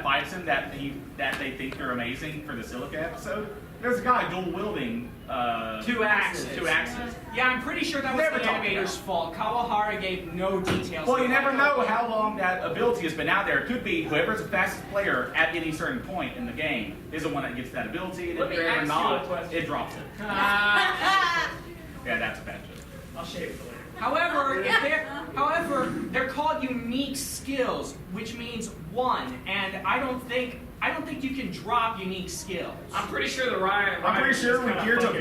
fights him that they think they're amazing for the Silica episode. There's a guy dual wielding two axes. Yeah, I'm pretty sure that was the animator's fault. Kawahara gave no details. Well, you never know how long that ability has been out there. It could be whoever's the fastest player at any certain point in the game is the one that gets that ability, and if they're not, it drops it. Yeah, that's a bad joke. I'll shave it later. However, they're called unique skills, which means one, and I don't think you can drop unique skills. I'm pretty sure the Ryan. I'm pretty sure when Kirito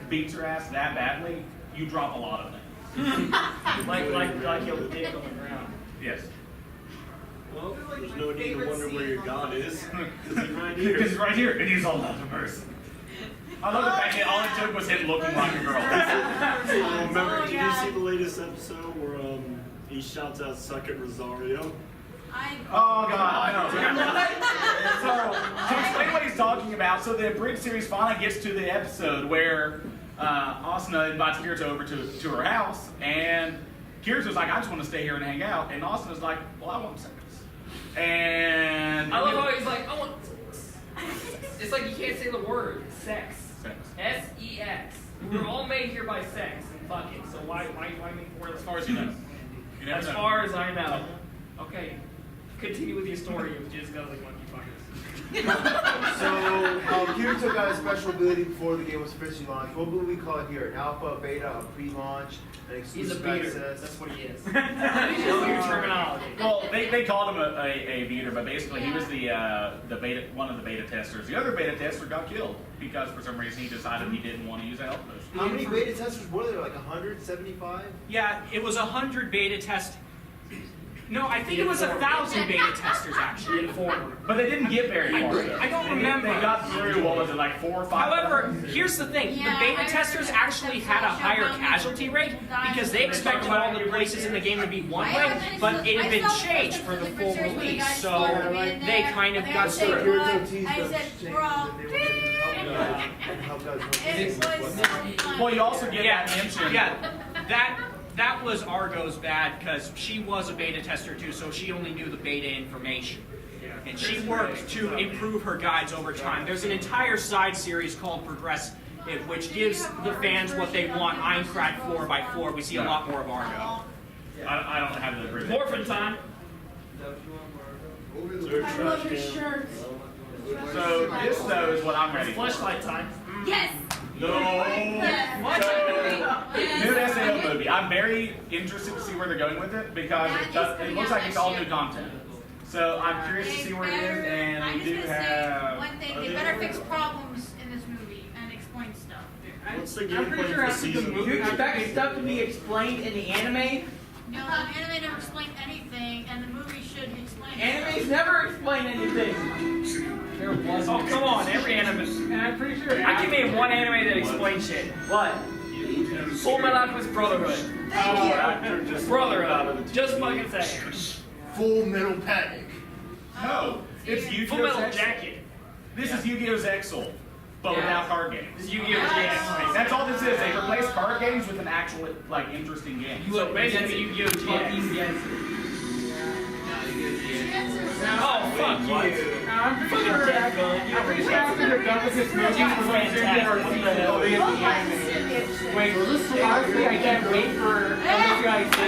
beats her ass that badly, you drop a lot of things. like he'll dig on the ground. Yes. Well, there's no need to wonder where your God is. Because he's right here. He's right here, and he's all love and mercy. I love the fact that all it took was him looking like a girl. Remember, did you see the latest episode where he shouts out "Suck it, Rosario"? Oh God! So to explain what he's talking about, so the abridged series finally gets to the episode where Asuna invites Kirito over to her house, and Kirito's like, "I just want to stay here and hang out," and Asuna's like, "Well, I want sex." And I love how he's like, "I want." It's like you can't say the word sex. S-E-X. We're all made here by sex and fucking. So why make more? As far as you know. As far as I know. Okay. Continue with your story of just guzzling monkey fuckers. So, Kirito got a special ability before the game was officially launched. What would we call it here? An alpha, beta, a pre-launch, an He's a exclusive beater. access? That's what he is. Know your terminology. Well, they called him a beater, but basically he was one of the beta testers. The other beta tester got killed because for some reason he decided he didn't want to use a health potion. How many beta testers were there? Like 175? Yeah, it was 100 beta test. No, I think it was 1,000 beta testers actually. But they didn't get very far. I don't remember. They got through, what was it, like 4 or 5? However, here's the thing. The beta testers actually had a higher casualty rate because they expected all the places in the game to be one way, but it had been changed for the full release, so they kind of got through. Kirito teased I us said, saying bro. that they wouldn't help guys It was so fun. Well, you also get that mention. Yeah, that was Argo's bad because she was a beta tester too, so she only knew the beta information. And she worked to improve her guides over time. There's an entire side series called Progress, which gives the fans what they want. Eintracht floor by floor. We see a lot more of Argo. I don't have the bridge. Morphin' time. I love your shirts. So this though is what I'm ready for. Fleshlight time. Yes. No. What? New SAO movie. I'm very interested to see where they're going with it because it looks like it's all new content. So I'm curious to see where it is, and we do have. One thing, they better fix problems in this movie and explain stuff. What's the I'm game pretty plan sure for after the season movie, you 1? expect stuff to be explained in the anime. No, the anime never explained anything, and the movie should explain it. Animes never explain anything. There was. Oh, come on, every anime. And I'm pretty sure. I can name one anime that explains shit. What? Full Metal Alchemist Brotherhood. Brotherhood. Just fucking saying. Full Metal Panic. No, it's Full Yu-Gi-Oh! Metal Exile. Jacket. This is Yu-Gi-Oh's Exile, but without card games. This is Yu-Gi-Oh! GX. That's all this is. They replace card games with an actual, like, interesting game. So basically Yu-Gi-Oh! GX. Oh, fuck you. I'm pretty sure after they're done with this movie, we're going to get our season at the anime. Wait, honestly, I can't wait for you guys to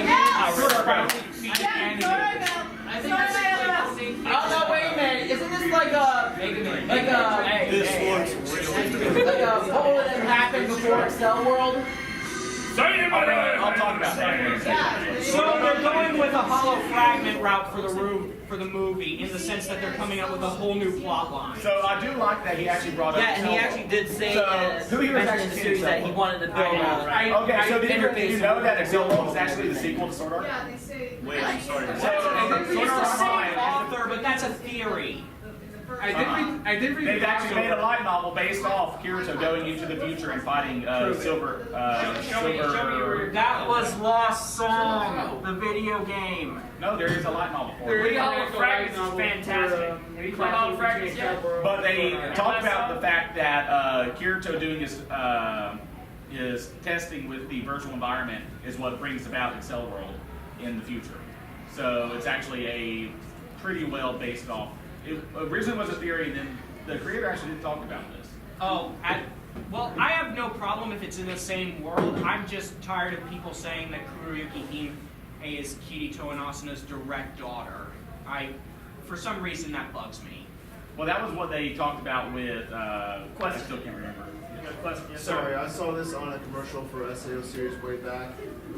Oh no, wait a minute! Isn't this like a This one's real. like a what would have happened before Excel World? I'll talk about that. So they're going with a hollow fragment route for the movie, in the sense that they're coming up with a whole new plot line. So I do like that he actually brought up. Yeah, and he actually did say who he was mentioned in actually the series that he wanted to build Okay, so did you know that Excel World is actually the sequel to Sword Art? Yeah, they say. Wait, I'm sorry. It's the same author, but that's a theory. I did read. They've actually made a light novel based off Kirito going into the future and fighting Silver. That was Lost Song, the video game. No, there is a light novel for Three it. Hollow Fragments is fantastic. Have you played Hollow Fragments yet? But they talk about the fact that Kirito doing his testing with the virtual environment is what brings about Excel World in the future. So it's actually a pretty well based off it originally was a theory, and then the creator actually did talk about this. Oh, well, I have no problem if it's in the same world. I'm just tired of people saying that Kuruyuki Hime is Kirito and Asuna's direct daughter. For some reason, that bugs me. Well, that was what they talked about with, I still can't remember. Sorry, I saw this on a commercial for SAO series way back.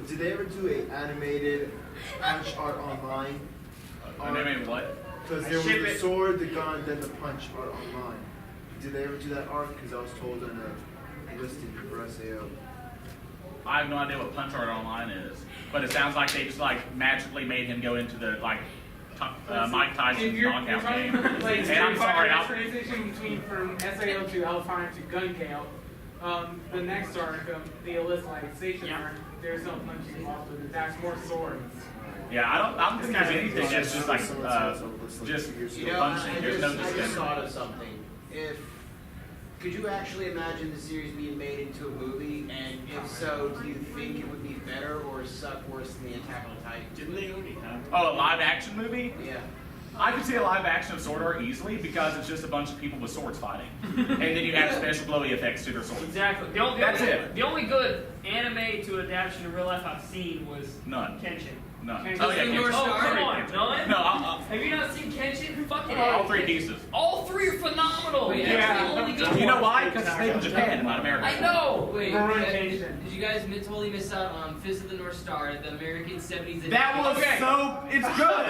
Did they ever do an animated punch art online? Animated what? Because there was the sword, the gun, then the punch art online. Did they ever do that art? Because I was told in a listing for SAO. I have no idea what Punch Art Online is, but it sounds like they just like magically made him go into the like Mike Tyson's knockout game. Like, And I'm sorry, transition between from SAO to Alpine to Gunkale. The next arc, the Elizalization arc, there's no punching involved with it. That's more swords. yeah, I don't think there's anything that's just like just You know, punching. There's no I just distinction. thought of something. Could you actually imagine the series being made into a movie? And if so, do you think it would be better or suck worse than the Attack on Titan? Didn't they already have? Oh, a live action movie? Yeah. I could see a live action of Sword Art easily because it's just a bunch of people with swords fighting, and then you add special glowy effects to their swords. Exactly. That's it. The only good anime to adaptation in real life I've seen was None. Kenshin. None. Kenshin. Oh yeah, Oh, Kenshin. come on, none? No, Have you not seen Kenshin? Fucking all three pieces. All three are phenomenal. Wait, That's yeah. the only good You know one. why? Because it's made in Japan, not America. I know. Wait, Orientation. did you guys totally miss out on Fist of the North Star, the American 70s? That was so. It's good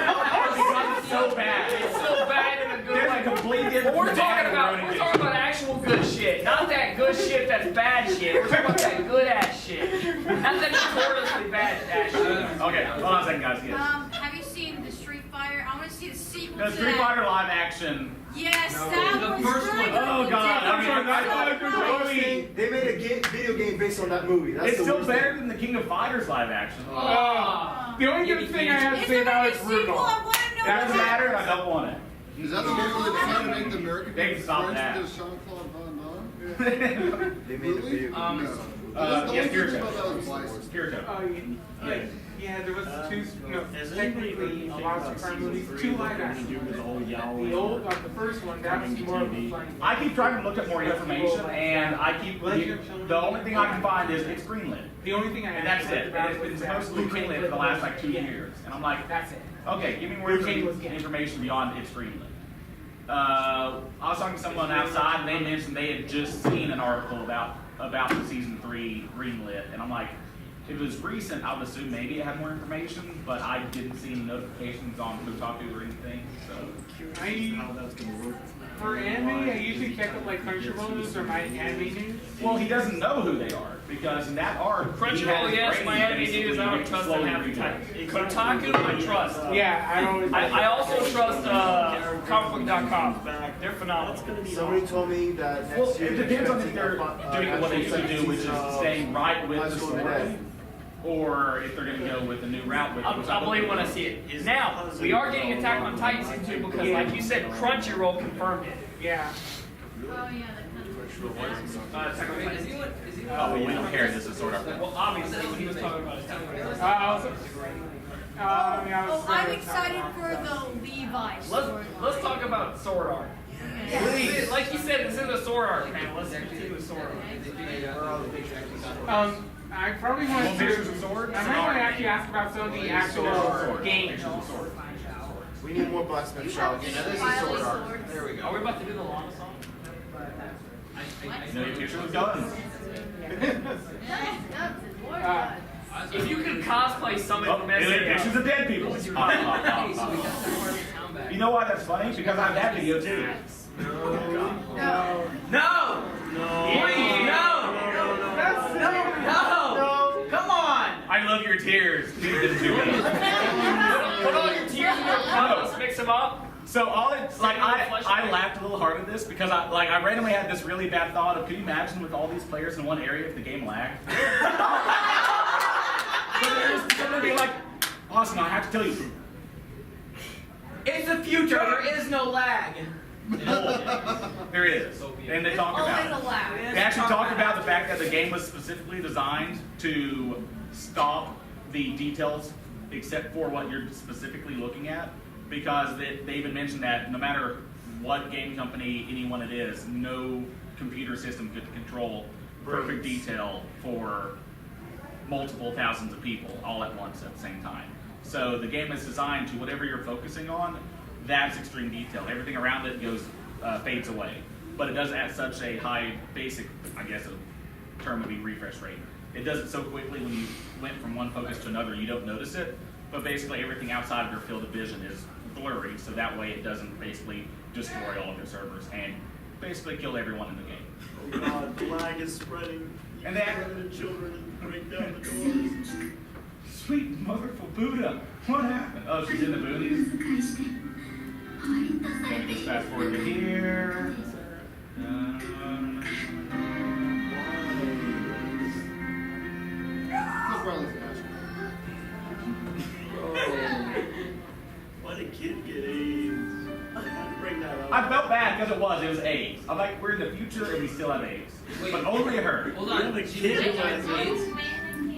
because it's so bad. It's so bad in a good There's way. a complete But difference. we're talking about actual good shit, not that good shit that's bad shit. We're talking about that good ass shit, not that notoriously bad ass shit. Okay, hold on a second, guys. Yes. Have you seen the Street Fighter? I want to see the sequel The to Street that. Fighter live action. Yes, that The was first really one. good. Oh god, I mean, I thought it was really. They made a video game based on that movie. That's It's the still worst better thing. than the King of Fighters live action. The only good thing I have to Is say there about a it is sequel? brutal. I want to know. That doesn't what matter. I don't want it. Is that the one where they try to make the American They can stop French that. with Jean-Claude Van Damme? They made a video game. No. based on the movie. The Yes, only thing Kirito. about that was license. Kirito. Oh, yeah, there was Has anybody heard technically a anything lot about of Super season movies, 3 two what live they're action. gonna do with the whole Yaoi? The old, the first one, that was Coming to more of a TV. fun. I keep trying to look up more information, and I keep the only thing I can find is it's greenlit, The only thing I and had that's to it. about And it it's was been that supposed to be greenlit for the last like 2 years, and I'm like, That's it. okay, give me more Routine was good. information beyond it's greenlit. I was talking to someone outside, and they mentioned they had just seen an article about the season 3 greenlit, and I'm like, if it was recent, I would assume maybe it had more information, but I didn't see any notifications on Kotaku or anything. So How that's gonna work? For anime, I usually check with like Crunchyroll News or My Anime News. well, he doesn't know who they are because in that arc, he Crunchyroll, has yes, Brady my anime basically news, I don't trust them slowly half the redoing time. it. Kotaku, I trust. Yeah, I don't. I also trust comicbook.com. They're phenomenal. Somebody told me that next Well, year it depends on if they're they're expecting doing what they usually do, which is staying right with High the School story, Today. or if they're going to go with a new route with. I'll believe when I see it. Now, we are getting Attack on Titan season 2 because, like you said, Crunchyroll confirmed it. Yeah. Oh yeah, that kind of. Attack on Wait, Titan. is anyone? Oh, well, we don't care. This is sort of. Well, obviously, when he was talking about Attack on Titan. I'm excited for the Levi storyline. Let's talk about Sword Art. Yes. Like you said, it's in the Sword Art panel. Let's continue with Sword Art. Where all the pictures actually got. I probably want Well, pictures of swords? I might want to actually ask about some of the actual games. We need more blacksmith shops. Now this is Wily Sword Art. swords. There we Are go. we about to do the Lana song? You know, your picture with guns. If you could cosplay somebody Oh, from pictures SAO. of dead people. You know why that's funny? Because I have that video too. No. No! Please, no! No! Come on! I love your tears. Please didn't do that. Put all your tears in your cup, let's mix them up. So all it's like I laughed a little hard at this because I randomly had this really bad thought of could you imagine with all these players in one area if the game lagged? So there's somebody like, Austin, I have to tell you. It's the future, there is no lag. There is. And they talk Always about it. allowed. They actually talk about the fact that the game was specifically designed to stop the details except for what you're specifically looking at. Because they even mentioned that no matter what game company, anyone it is, no computer system could control perfect detail for multiple thousands of people all at once at the same time. So the game is designed to whatever you're focusing on, that's extreme detail. Everything around it fades away. But it does at such a high basic, I guess a term would be refresh rate. It does it so quickly when you went from one focus to another, you don't notice it. But basically everything outside of your field of vision is blurry, so that way it doesn't basically destroy all of your servers and basically kill everyone in the game. Oh god, the lag is spreading. And that- the children and break down the doors. Sweet motherful Buddha, what happened? Oh, she's in the booties. And just fast forward to here. Why did kid get AIDS? I'd bring that up. I felt bad because it was AIDS. I'm like, we're in the future and we still have AIDS. Wait. But only her. Hold We have on. a She kid was who has AIDS?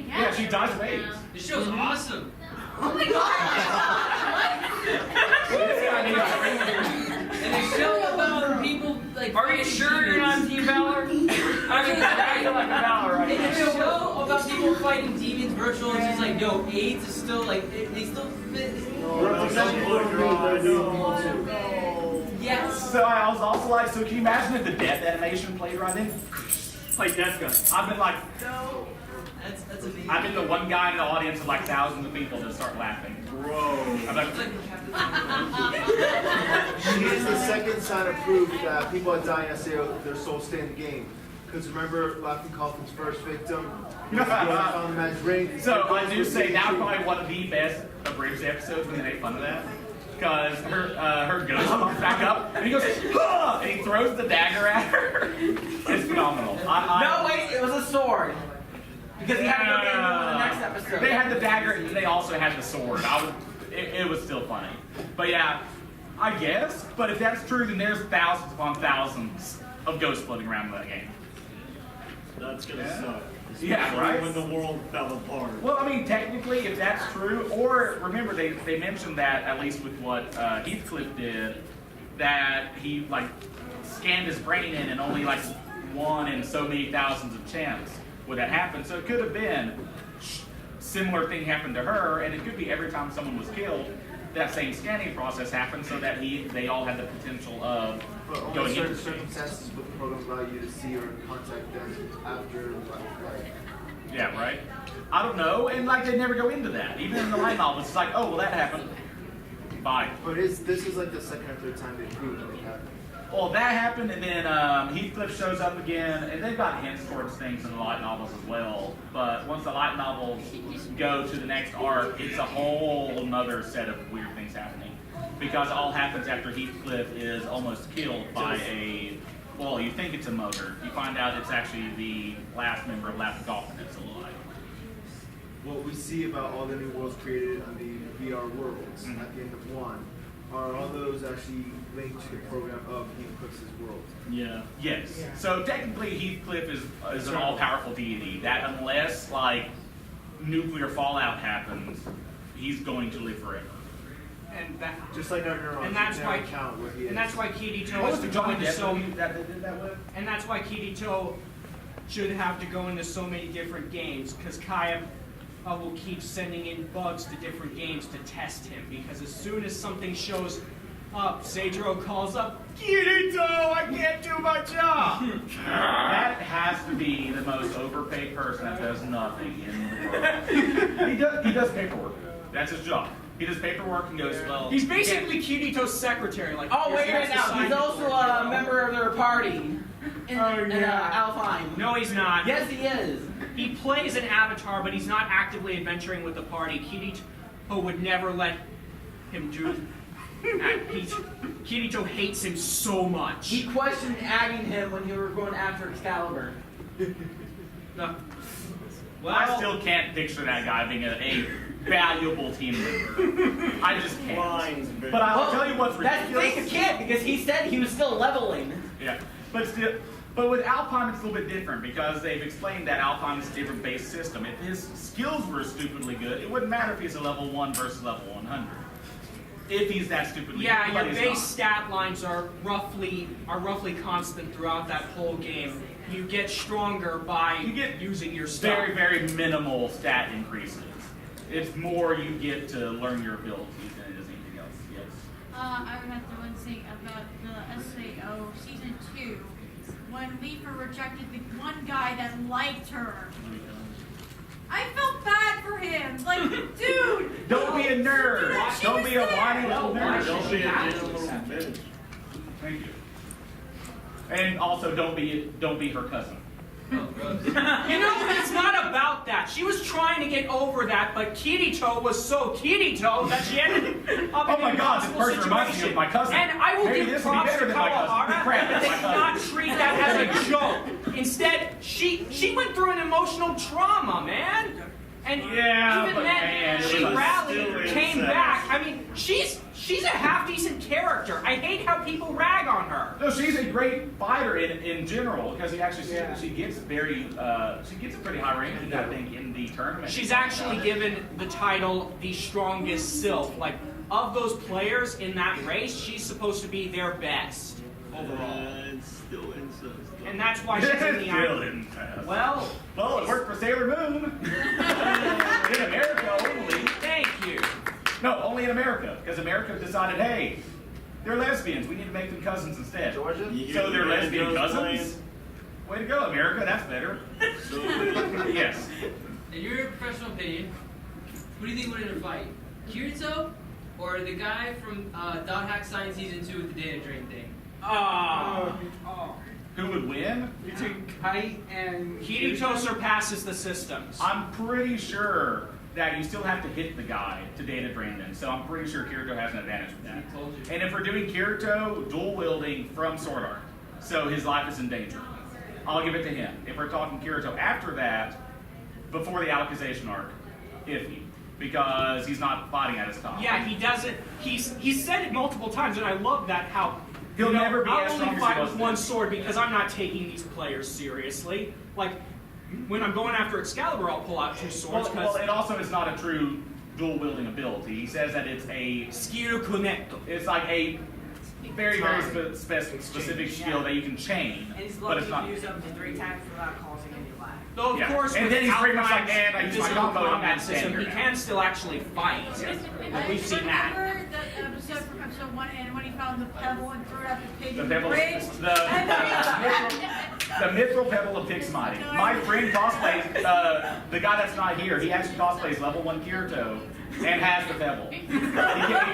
Yeah, she dies of AIDS. This show's awesome. Oh my And they show about people like. Are you sure you're on Team Valor? I mean, I feel like a Valor right And now. they show about people fighting demons virtual, and she's like, no, AIDS is still like, they still fit. Yes. So I was also like, so can you imagine if the death animation played right in? Like Death Gun. I've been like, no. That's amazing. I've been the one guy in the audience of like thousands of people that start laughing. Bro. I'm like, She is the second sign of proof that people are dying and say their souls stay in the game. Because remember Laughing Coffin's first victim? On the match ring. so I do say that was probably one of the best abridged episodes when they made fun of that. Because her ghost comes back up and he goes, "Ah!" and he throws the dagger at her. It's phenomenal. No, wait, it was a sword. Because he had to go get into the next episode. They had the dagger and they also had the sword. It was still funny. But yeah, I guess. But if that's true, then there's thousands upon thousands of ghosts floating around in that game. That's gonna suck. Yeah, right? When the world fell apart. Well, I mean, technically, if that's true, or remember, they mentioned that, at least with what Heathcliff did, that he, like, scanned his brain in and only, like, 1 in so many thousands of chance would that happen. So it could have been similar thing happened to her, and it could be every time someone was killed, that same scanning process happened so that they all had the potential of But only going certain into the game. circumstances with the program allow you to see or contact them after like Yeah, right? I don't know, and like they never go into that. Even in the light novel, it's like, oh, well, that happened. Bye. But this is like the second or third time they proved that it happened. Well, that happened, and then Heathcliff shows up again, and they've got hints towards things in the light novels as well. But once the light novels go to the next arc, it's a whole nother set of weird things happening. Because it all happens after Heathcliff is almost killed by well, you think it's a motor. You find out it's actually the last member of Laughing Coffin that's alive. What we see about all the new worlds created on the VR worlds at the end of 1, are all those actually linked to the program of Heathcliff's world? Yeah. Yes. So technically, Heathcliff is an all-powerful deity. That unless like nuclear fallout happens, he's going to live forever. And that, Just like our neurons, and that's you why, never count what he is. and that's why Kirito What has was to the go Johnny into Depp so, movie that they did that with? and that's why Kirito should have to go into so many different games, because Kaya will keep sending in bugs to different games to test him, because as soon as something shows up, Seijiro calls up, Kirito, I can't do my job! That has to be the most overpaid person that does nothing in the world. He does paperwork. That's his job. He does paperwork and goes, well... He's basically Kirito's secretary, like... Oh, you're wait a minute supposed to now. He's sign also before a you go. member of their party. In Alpine. No, he's not. Yes, he is. He plays an avatar, but he's not actively adventuring with the party. Kirito would never let him do that. Kirito hates him so much. He questioned adding him when you were going after Excalibur. No. Well, I still can't picture that guy being a valuable team member. I just can't. But I'll tell you what's That's the ridiculous. thing, you can't, because he said he was still leveling. Yeah, but with Alpine it's a little bit different because they've explained that Alpine is a different base system. If his skills were stupidly good, it wouldn't matter if he's a level 1 versus level 100. if he's that stupidly. Yeah, but your he's base not. stat lines are roughly constant throughout that whole game. You get stronger by using your stuff. Very, very minimal stat increases. It's more you get to learn your abilities than it is anything else. Yes. I would have to one thing about the SAO season 2 when Leaper rejected the one guy that liked her. I felt bad for him. Like, dude. Don't be a nerd. She Don't was be a there. whiny little nerd. Don't be a little bitch. Thank you. And also, don't be her cousin. You know, it's not about that. She was trying to get over that, but Kirito was so Kirito that she ended up Oh in my an God, this impossible person reminds me situation. of my cousin. And I will Maybe give this would be props better to than my cousin. Kawahara. Crap, They it's my did not cousin. treat that as a joke. Instead, she went through an emotional trauma, man. And Yeah, even but then, man, she it was rallied, still came incest. back. I mean, she's a half-decent character. I hate how people rag on her. No, she's a great fighter in general because Yeah. she gets a pretty high ranking, I think, in the tournament. She's actually given the title the strongest Sylph. Like, of those players in that race, she's supposed to be their best overall. It's still incest. And that's why she's in the Still Iron. incest. Well, it worked for Sailor Moon. In America only. thank you. No, only in America because America decided, hey, they're lesbians. We need to make them cousins instead. Georgia? So they're lesbian Joe's cousins. Way to go, America. That's better. Yes. In your professional opinion, who do you think would win in a fight? Kirito or the guy from Dot Hack Science Season 2 with the data drain thing? Who would win? Between Kite and Kirito surpasses the systems. I'm pretty sure that you still have to hit the guy to data drain them. So I'm pretty sure Kirito has an advantage with that. Told you. And if we're doing Kirito, dual wielding from Sword Art, so his life is in danger, I'll give it to him. If we're talking Kirito after that, before the Alicization arc, iffy. Because he's not fighting at his top. Yeah, he doesn't. He's said it multiple times, and I love that. How He'll never be I'll as strong only as he fight was with then. one sword because I'm not taking these players seriously. Like when I'm going after Excalibur, I'll pull out two swords Well, because it also is not a true dual wielding ability. He says that it's a skill connecto. It's like a very, specific skill that you can chain, And he's but it's lucky not. to use up to 3 attacks without causing any lag. Though of Yeah. course, And with then he's pretty much like, Alphine's "Man, I used my physical combo, I'm combat not system, standing he here can still actually fight. Like, we've seen that. Remember the episode from episode 1 and when he found the pebble and threw it at the pig The in the pebble, bridge? the mithril pebble of Pixmighty. My friend cosplays, the guy that's not here, he actually cosplays level 1 Kirito and has the pebble. He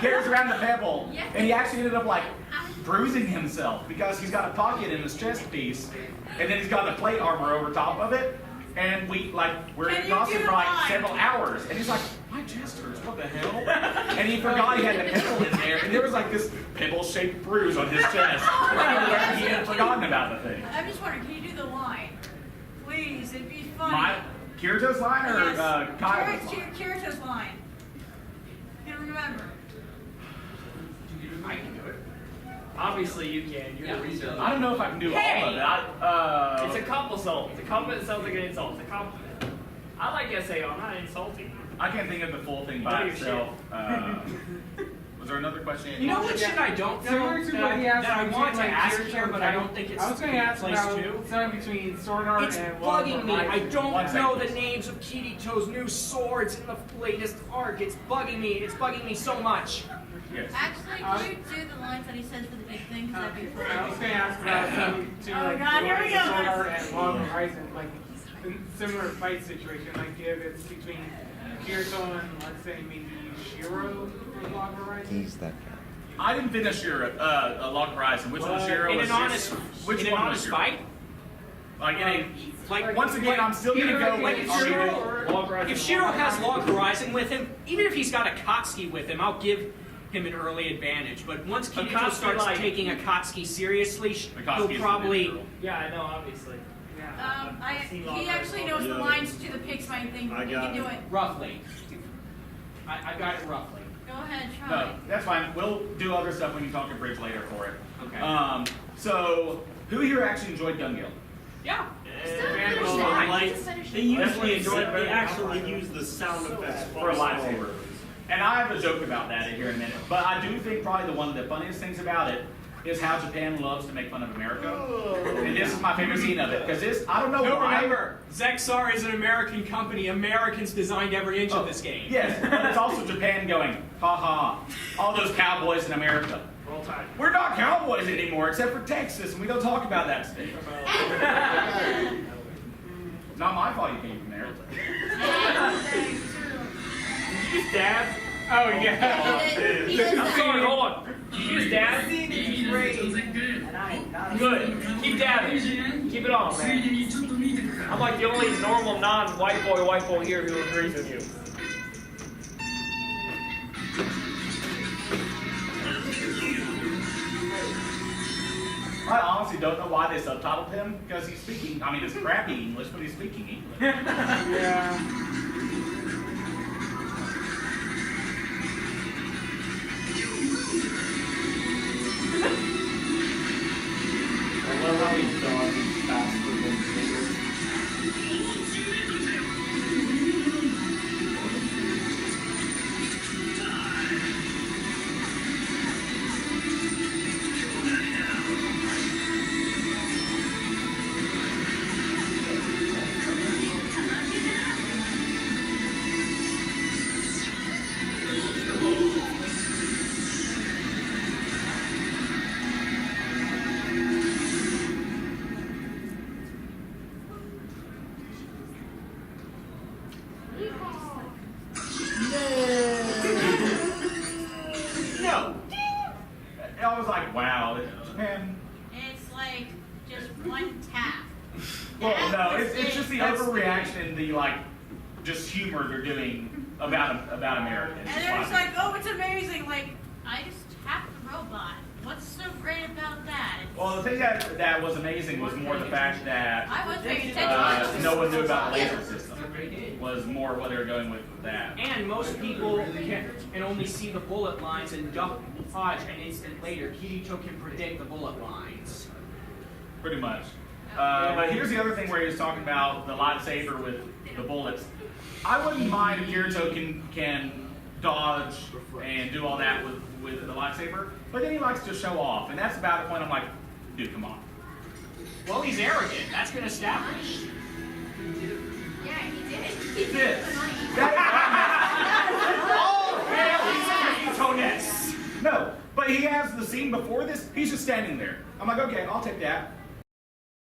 carries around the pebble, and he actually ended up like bruising himself because he's got a pocket in his chest piece, and then he's got the plate armor over top of it. And we're Can in you costume do for like mine? several hours, and he's like, my chest hurts, what the hell? And he forgot he had the pebble in there, and there was like this pebble-shaped bruise on his chest. He had forgotten about the thing. I'm just wondering, can you do the line? Please, it'd be funny. My Kirito's line or Yes. Kaiba's line? Kirito's line. Can't remember. I can do it. Obviously you can. You're the reason. I don't know if I can do all of it. It's a compliment. It's a compliment. Sounds like an insult. It's a compliment. I like SAO. I'm not insulting you. I can't think of the full thing You know by your itself. Was there another question? You know what shit I don't know Similar to what he asked that I between, want to like, ask Kirito here, and but I Kite. don't think it's I was going to ask place about to. something between Sword Art It's and bugging me. I don't One know second. the names of Kirito's new swords in the latest arc. It's bugging me. It's bugging me so much. Yes. Actually, can you do the lines that he says for the big thing? Because that'd be funny. I was going to ask about something to Oh, like God, here we go. Sword Art and Long Horizon, like a similar fight situation, like if it's between Kirito and let's say maybe Shiro from Long Horizon. He's that guy. I didn't finish your Log Horizon. Which one, Shiro? In was an honest, Which in an one was honest Shiro? fight, Like in a. like Once again, I'm still gonna go like with if Shiro, Shiro. if Shiro has Log Horizon with him, even if he's got Akatsuki with him, I'll give him an early advantage. But once Kirito Akatsuki, starts like- taking Akatsuki seriously, Akatsuki he'll is probably. the Yeah, I know. Obviously. He actually knows the lines to the Pixmighty thing. I He got can do it. it. Roughly. I got it roughly. Go ahead, try. No, that's fine. We'll do other stuff when you talk to Bridge later for it. Okay. So, who here actually enjoyed Gun Guild? Yeah. They usually enjoy it, they actually use the sound effects For a lightsaber. And I have a joke about that here in a minute. But I do think probably one of the funniest things about it is how Japan loves to make fun of America. And this is my favorite scene of it. Because this, I don't know why. Remember, Zexar is an American company. Americans designed every inch of this game. Yes, but it's also Japan going, ha ha, all those cowboys in America. We're not cowboys anymore, except for Texas, and we don't talk about that state. Not my fault you came from there. Did you just dab? Oh, yeah. I'm sorry, hold on. Did you just dab? Good. Keep dabbing. Keep it on, man. I'm like the only normal non-white boy here who agrees with you. I honestly don't know why they subtitled him, because he's speaking, I mean, it's crappy English, but he's speaking English. Yeah. I love how he dodges faster than Singles. No. I was like, wow, Japan. It's like just one tap. Well, no, it's That's just the it. overreaction and the, like, just humor they're doing about America. It's And just they're just funny. like, oh, it's amazing. Like, I just tapped the robot. What's so great about that? Well, the thing that was amazing was more the fact that I was paying attention. no one knew about the laser system. Was more what they were going with that. And most people can only see the bullet lines and dodge an instant later. Kirito can predict the bullet lines. Pretty much. But here's the other thing where he was talking about the lightsaber with the bullets. I wouldn't mind if Kirito can dodge and do all that with the lightsaber, but then he likes to show off, and that's about the point I'm like, dude, come on. Well, he's arrogant. That's been established. Yeah, he did. He did. All hail Kirito-ness. No, but he has the scene before this, he's just standing there. I'm like, okay, I'll take that.